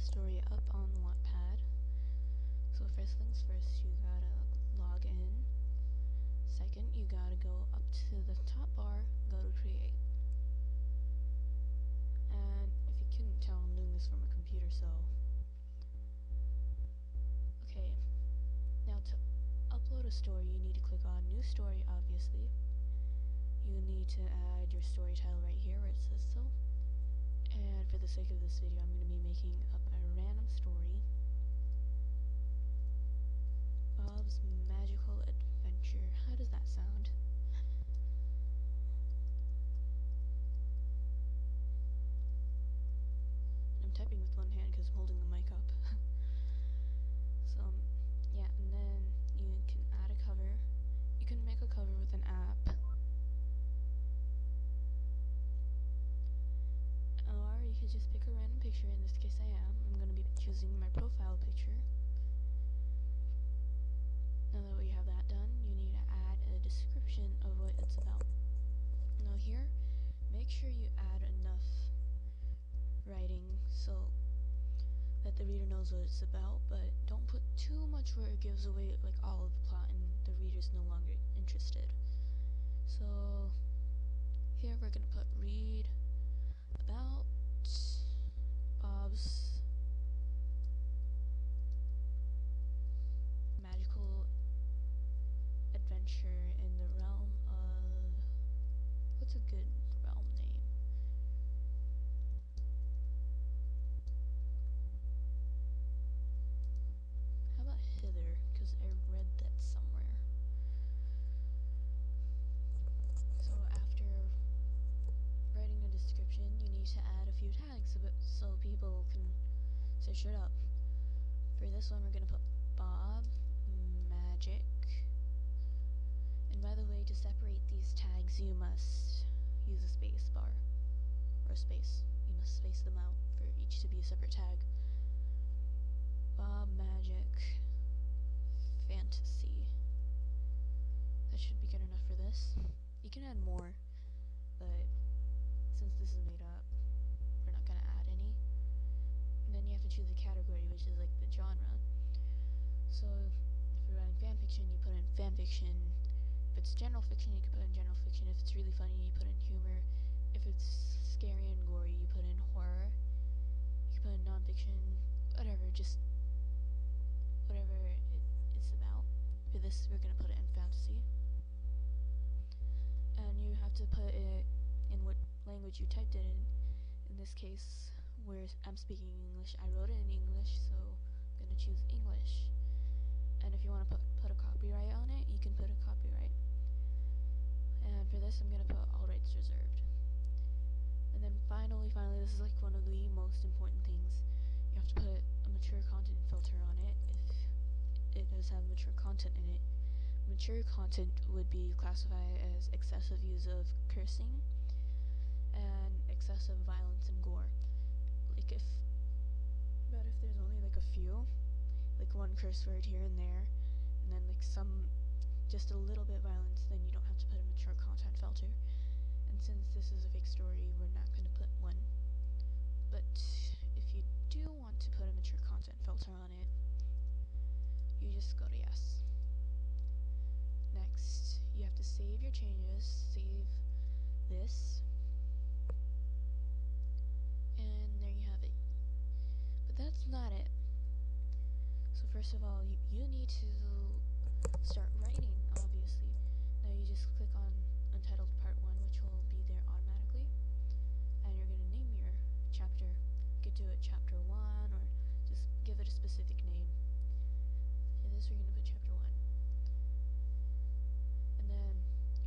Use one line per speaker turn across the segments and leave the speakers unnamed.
story up on Wattpad. So first things first, you gotta log in. Second, you gotta go up to the top bar, go to create. And if you couldn't tell, I'm doing this from a computer, so... Okay, now to upload a story, you need to click on New Story, obviously. You need to add your story title right here where it says so. And for the sake of this video, I'm going to be making up a random story. Bob's Magical Adventure. How does that sound? I'm typing with one hand because I'm holding the mic up. So, yeah, and then you can add a cover. You can make a cover with an app. Or you could just pick a random picture. In this case I am. I'm going to be choosing my profile picture. Now that we have that done, you need to add a description of what it's about. Now here, make sure you add enough writing so that the reader knows what it's about, but don't put too much where it gives away like all of the plot and the reader's no longer interested. So here we're going to put read about Bob's magical adventure in the realm of... what's a good realm name? How about Hither? Because I read that somewhere. So after writing a description, you need to add a few tags so people can search it up. For this one, we're going to put Bob Magic. And by the way, to separate these tags, you must use a space bar. Or space. You must space them out for each to be a separate tag. Bob Magic Fantasy. That should be good enough for this. You can add more, but since this is made up, we're not going to add any. And then you have to choose a category, which is like the genre. So if you're writing fanfiction, you put in fanfiction. If it's general fiction, you can put in general fiction. If it's really funny, you put in humor. If it's scary and gory, you put in horror. You can put in nonfiction, whatever, just whatever it's about. For this, we're going to put it in fantasy. And you have to put it in what language you typed it in. In this case, where I'm speaking English, I wrote it in English, so I'm going to choose English. And if you want to put a copyright on it, you can put a copyright. And for this, I'm going to put all rights reserved. And then finally, this is like one of the most important things. You have to put a mature content filter on it if it does have mature content in it. Mature content would be classified as excessive use of cursing and excessive violence and gore. Like if there's only like a few, like one curse word here and there, and then like just a little bit violence, then you don't have to put a mature content filter. And since this is a fake story, we're not going to put one. But if you do want to put a mature content filter on it, you just go to yes. Next, you have to save your changes, save this, and there you have it. But that's not it. So first of all, you need to start writing, obviously. Now you just click on Untitled Part 1, which will be there automatically, and you're going to name your chapter. You could do it Chapter 1, or just give it a specific name. For this, we're going to put Chapter 1. And then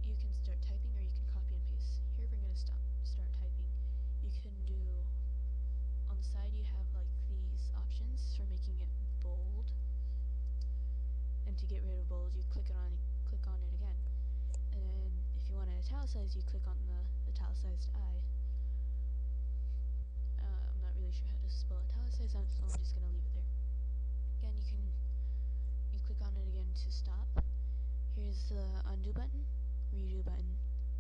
you can start typing, or you can copy and paste. Here we're going to start typing. You can do, on the side you have like these options for making it bold. And to get rid of bold, you click on it again. And then if you want to italicize, you click on the italicized I. I'm not really sure how to spell italicize, so I'm just going to leave it there. Again, you click on it again to stop. Here's the undo button, redo button,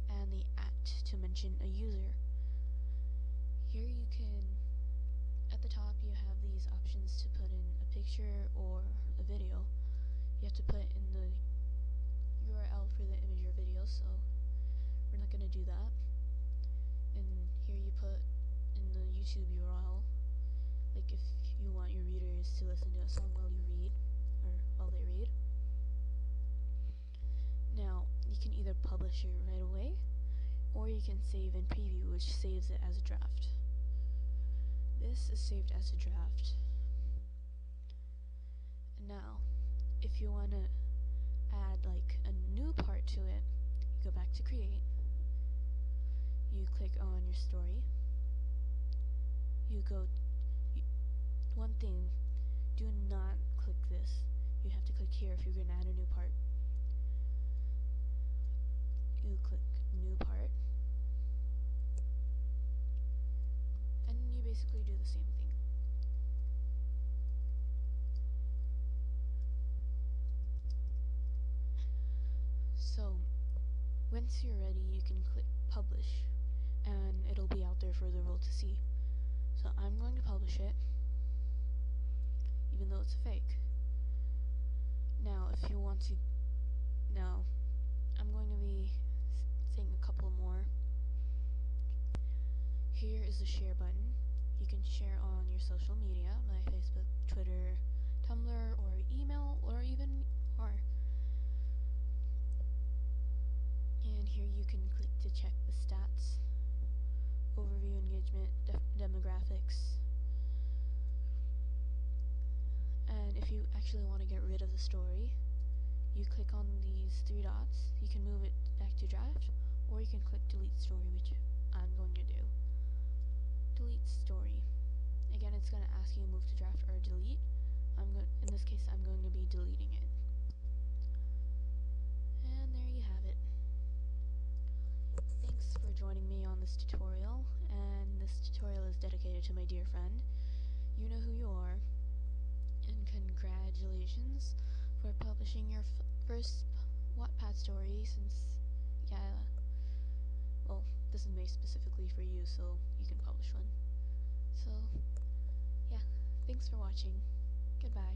and the @ to mention a user. Here you can, at at the top you have these options to put in a picture or a video. You have to put in the URL for the image or video, so we're not going to do that. And here you put in the YouTube URL, like if you want your readers to listen to a song while you read, or while they read. Now, you can either publish it right away, or you can save in preview, which saves it as a draft. This is saved as a draft. And now, if you want to add like a new part to it, you go back to create, you click on your story, one thing, do not click this. You have to click here if you're going to add a new part. You click new part, and you basically do the same thing. So once you're ready, you can click publish, and it'll be out there for the world to see. So I'm going to publish it, even though it's fake. Now if you want to, now I'm going to be saying a couple more. Here is the share button. You can share on your social media, like Facebook, Twitter, Tumblr, or email, or even more. And here you can click to check the stats, overview, engagement, demographics. And if you actually want to get rid of the story, you click on these three dots. You can move it back to draft, or you can click delete story, which I'm going to do. Delete story. Again, it's going to ask you move to draft or delete. In this case, I'm going to be deleting it. And there you have it. Thanks for joining me on this tutorial, and this tutorial is dedicated to my dear friend. You know who you are, and congratulations for publishing your first Wattpad story, since, well, this is made specifically for you, so you can publish one. So, yeah, thanks for watching. Goodbye.